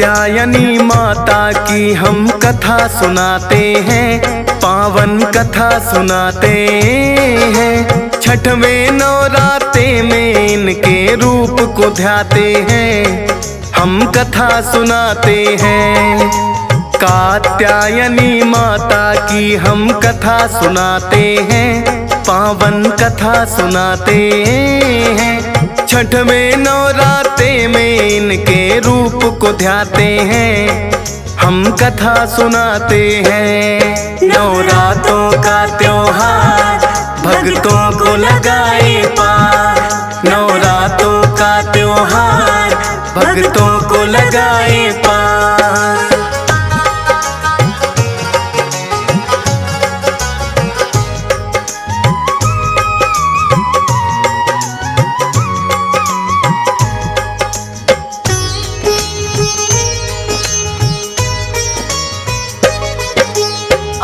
कात्यायनी माता की हम कथा सुनाते हैं, पावन कथा सुनाते हैं। छठवें नवरात्रे में इनके रूप को ध्याते हैं, हम कथा सुनाते हैं। कात्यायनी माता की हम कथा सुनाते हैं, पावन कथा सुनाते हैं। छठवें नवरात्रे में इनके रूप को ध्याते हैं, हम कथा सुनाते हैं। नवरात्रों का त्योहार भक्तों को लगाए पार, नवरात्रों का त्योहार भक्तों को लगाए पार।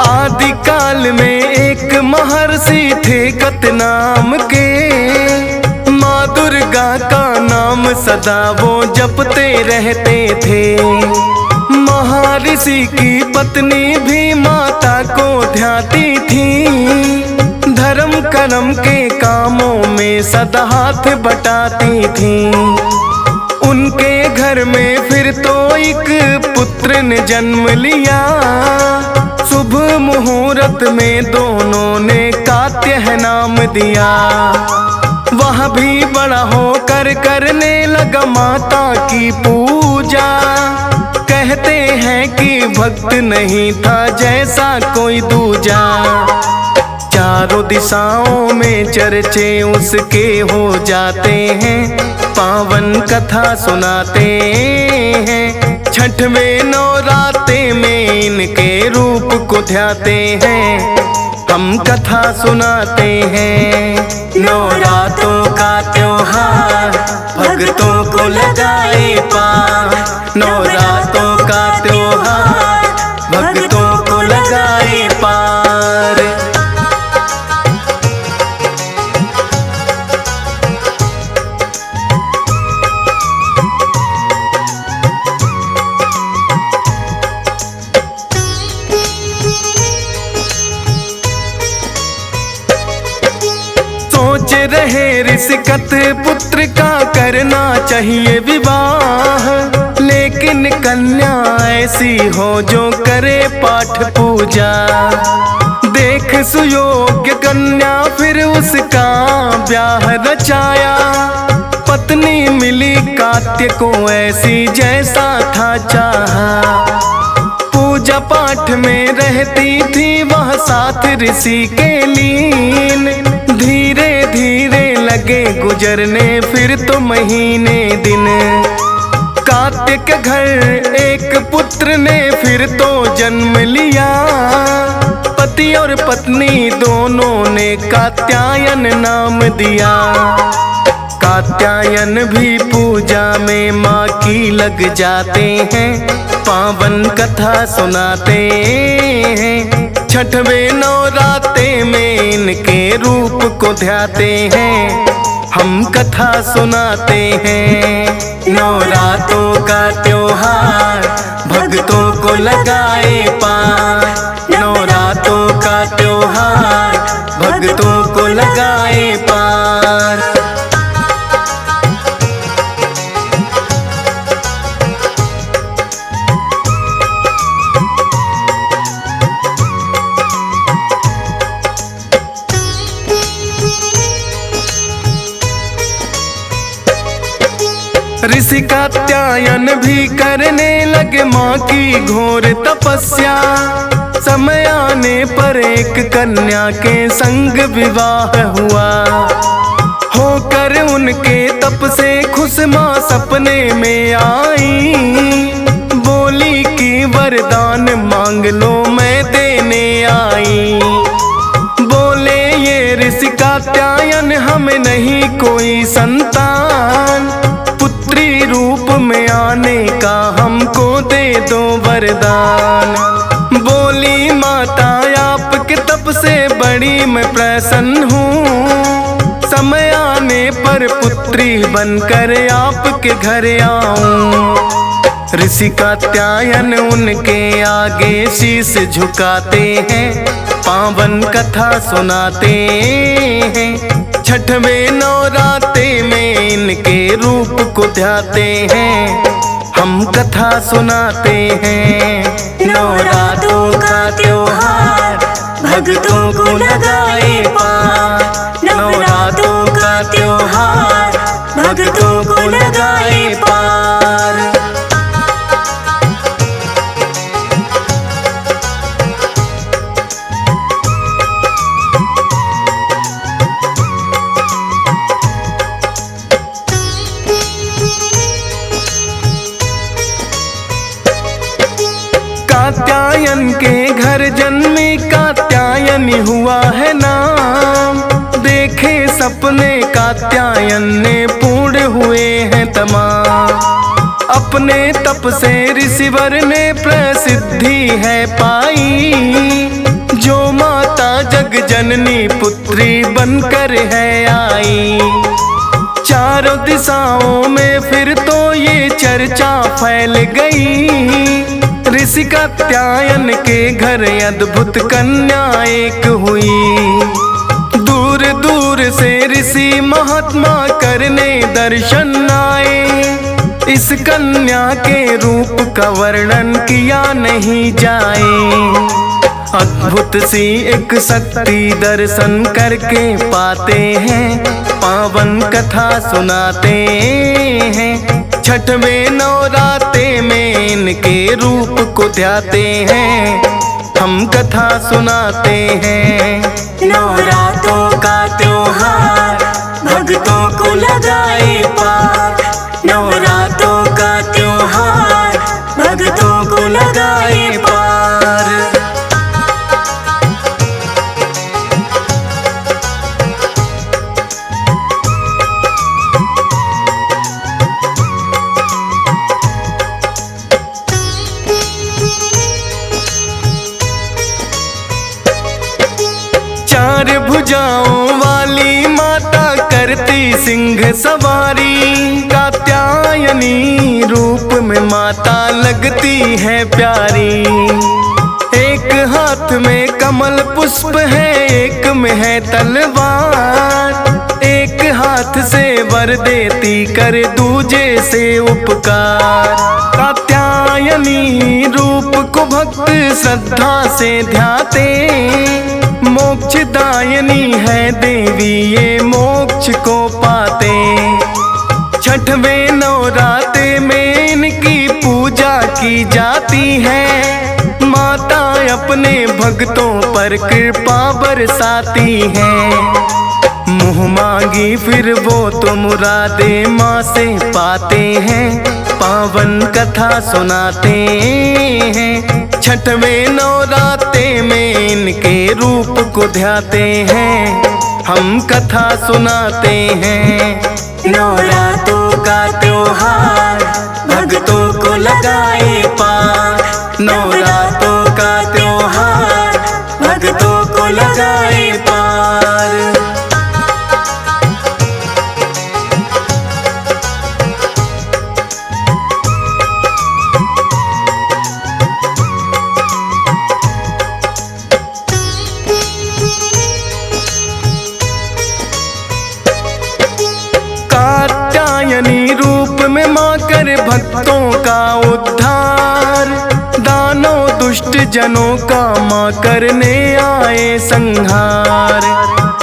आदि काल में एक महर्षि थे कत नाम के, माँ दुर्गा का नाम सदा वो जपते रहते थे। महर्षि की पत्नी भी माता को ध्याती थी, धर्म कर्म के कामों में सदा हाथ बटाती थी। उनके घर में फिर तो एक पुत्र ने जन्म लिया, शुभ मुहूर्त में दोनों ने कात्याय नाम दिया। वह भी बड़ा होकर करने लगा माता की पूजा, कहते हैं कि भक्त नहीं था जैसा कोई दूजा। चारों दिशाओं में चर्चे उसके हो जाते हैं, पावन कथा सुनाते हैं। छठवें नवरात्रे में इनके रूप को ध्याते हैं, हम कथा सुनाते हैं। नवरात्रों का त्योहार भक्तों को लगाए पार, नवरात्रों का त्योहार भक्तों को लगाए पार। सोच रहे ऋषिकत पुत्र का करना चाहिए विवाह, लेकिन कन्या ऐसी हो जो करे पाठ पूजा। देख सुयोग्य कन्या फिर उसका ब्याह रचाया, पत्नी मिली कात्य को ऐसी जैसा था चाहा। पूजा पाठ में रहती थी वह साथ ऋषि के लीन, धीरे धीरे लगे गुजरने फिर तो महीने दिन। कात्य के घर एक पुत्र ने फिर तो जन्म लिया, पति और पत्नी दोनों ने कात्यायन नाम दिया। कात्यायन भी पूजा में माँ की लग जाते हैं, पावन कथा सुनाते हैं। छठवें नवरात्रे में इनके रूप को ध्याते हैं, हम कथा सुनाते हैं। नवरात्रों का त्योहार भक्तों को लगाए पार, नवरात्रों का त्योहार भक्तों को लगाए पार। ऋषि कात्यायन भी करने लगे माँ की घोर तपस्या। समय आने पर एक कन्या के संग विवाह हुआ, होकर उनके तप से खुश माँ सपने में आई। बोली कि वरदान मांग लो मैं देने आई। बोले ये ऋषि कात्यायन हमें नहीं कोई संतान, पुत्री रूप में आने का हमको दे दो वरदान। बोली माता आपके तप से बड़ी मैं प्रसन्न हूँ, समय आने पर पुत्री बनकर आपके घर आऊं। ऋषि कात्यायन उनके आगे शीश झुकाते हैं, पावन कथा सुनाते हैं। छठवें नवरात्रे में इनके रूप को ध्याते हैं, हम कथा सुनाते हैं। नवरात्रों का त्योहार भक्तों को लगाए पार, नवरात्रों का त्योहार भक्तों को लगाए पार। कात्यायन के घर जन्मी कात्यायनी हुआ है नाम, देखे सपने कात्यायन ने पूर्ण हुए हैं तमाम। अपने तप से ऋषिवर ने प्रसिद्धि है पाई, जो माता जग जननी पुत्री बनकर है आई। चारों दिशाओं में फिर तो ये चर्चा फैल गई, ऋषि कात्यायन के घर अद्भुत कन्या एक हुई। दूर दूर से ऋषि महात्मा करने दर्शन आए, इस कन्या के रूप का वर्णन किया नहीं जाए। अद्भुत सी एक शक्ति दर्शन करके पाते हैं, पावन कथा सुनाते हैं। छठवें नवरात्रे में इनके रूप को ध्याते हैं, हम कथा सुनाते हैं। नवरात्रों का त्योहार भक्तों को लगाए पार, नवरात्रों का त्योहार भक्तों को लगाए पार। चार भुजाओं वाली माता करती सिंह सवारी, कात्यायनी रूप में माता लगती है प्यारी। एक हाथ में कमल पुष्प है, एक में है तलवार, एक हाथ से वर देती कर दूजे से उपकार। कात्यायनी रूप को भक्त श्रद्धा से ध्याते, मोक्षदायिनी है देवी ये मोक्ष को पाते। छठवें नवरात्रे में इनकी पूजा की जाती है, माता अपने भक्तों पर कृपा बरसाती है। मुँह मांगी फिर वो तो मुरादे माँ से पाते हैं, पावन कथा सुनाते हैं। छठवें नवरात्रे में इनके रूप को ध्याते हैं, हम कथा सुनाते हैं। नवरात्रों का त्योहार भक्तों को लगाए पार, नवरात्रों का त्योहार भक्तों को लगाए पार। कात्यायनी रूप में माँ कर भक्तों का उद्धार, दानों दुष्ट जनों का माँ करने आए संहार।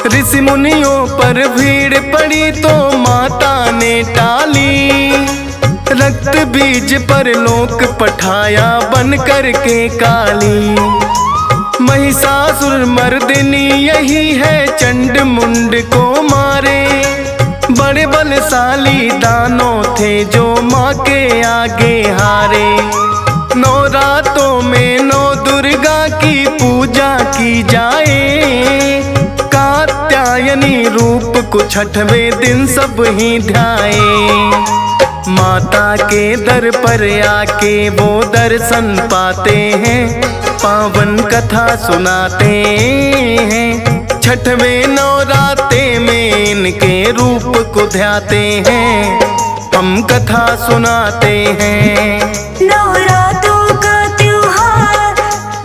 ऋषि मुनियों पर भीड़ पड़ी तो माता ने टाली, रक्त बीज पर लोक पठाया बन कर के काली। महिषासुर मर्दिनी यही है चंड मुंड को मारे, बड़े बलशाली दानों थे जो माँ के आगे हारे। नवरात्रों में नौ दुर्गा की पूजा की जाए, कात्यायनी रूप को छठवें दिन सब ही ध्याए। माता के दर पर आके वो दर्शन पाते हैं, पावन कथा सुनाते हैं। छठवें नवरात्रे में इनके रूप को ध्याते हैं, हम कथा सुनाते हैं। नवरात्रों का त्योहार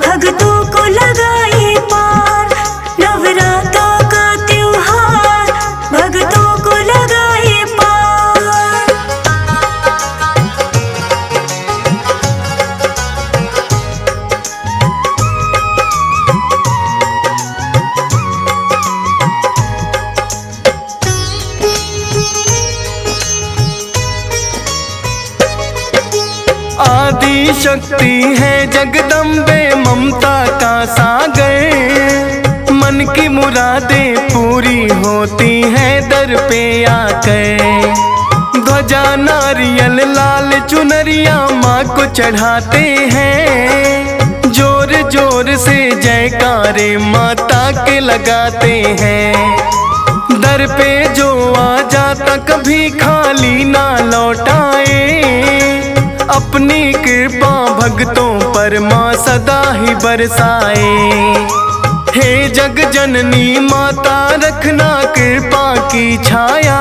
भक्तों को लगाए पार। नवरात्रों का त्योहार भक्तों को लगाए पार। आदि शक्ति है जगदम्बे ममता का सागर। मन की मुरादें पूरी होती है दर पे आकर। ध्वजा नारियल लाल चुनरिया माँ को चढ़ाते हैं। जोर जोर से जयकारे माता के लगाते हैं। दर पे जो आ जाता कभी खाली ना लौटाए। अपनी कृपा भक्तों पर माँ सदा ही बरसाए। हे जग जननी माता रखना कृपा की छाया।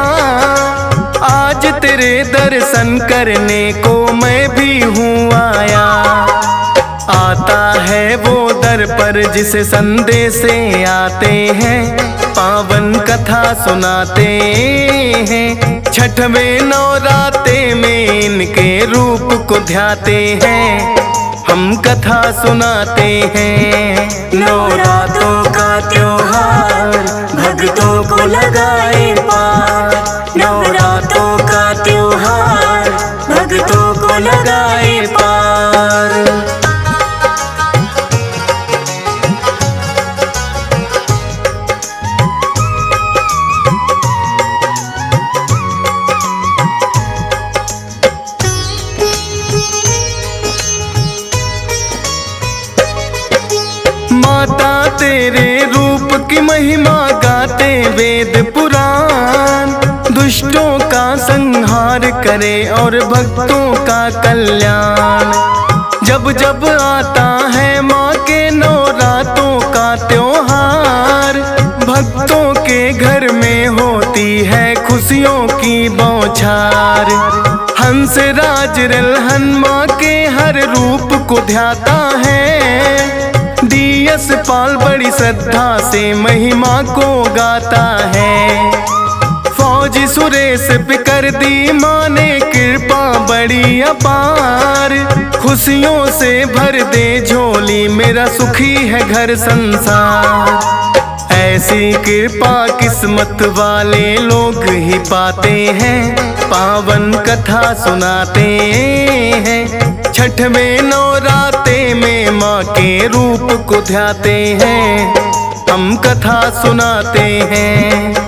आज तेरे दर्शन करने को मैं भी हूँ आया। आता है वो दर पर जिसे संदेशे आते हैं। पावन कथा सुनाते हैं। छठवें नवराते में इनके रूप को ध्याते हैं। हम कथा सुनाते हैं। नवरात्रों का त्योहार भक्तों को लगाए पार। नवरात्रों का त्योहार भक्तों को लगाए पार। माता तेरे रूप की महिमा गाते वेद पुराण। दुष्टों का संहार करे और भक्तों का कल्याण। जब जब आता है माँ के नवरातों का त्योहार। भक्तों के घर में होती है खुशियों की बौछार। हंस राज रलहन माँ के हर रूप को ध्याता है। यस पाल बड़ी श्रद्धा से महिमा को गाता है। फौजी सुरेश पे कर दी माँ ने कृपा बड़ी अपार। खुशियों से भर दे झोली मेरा सुखी है घर संसार। ऐसी कृपा किस्मत वाले लोग ही पाते हैं। पावन कथा सुनाते हैं। छठवें नवराते में माँ के रूप को ध्याते हैं। हम कथा सुनाते हैं।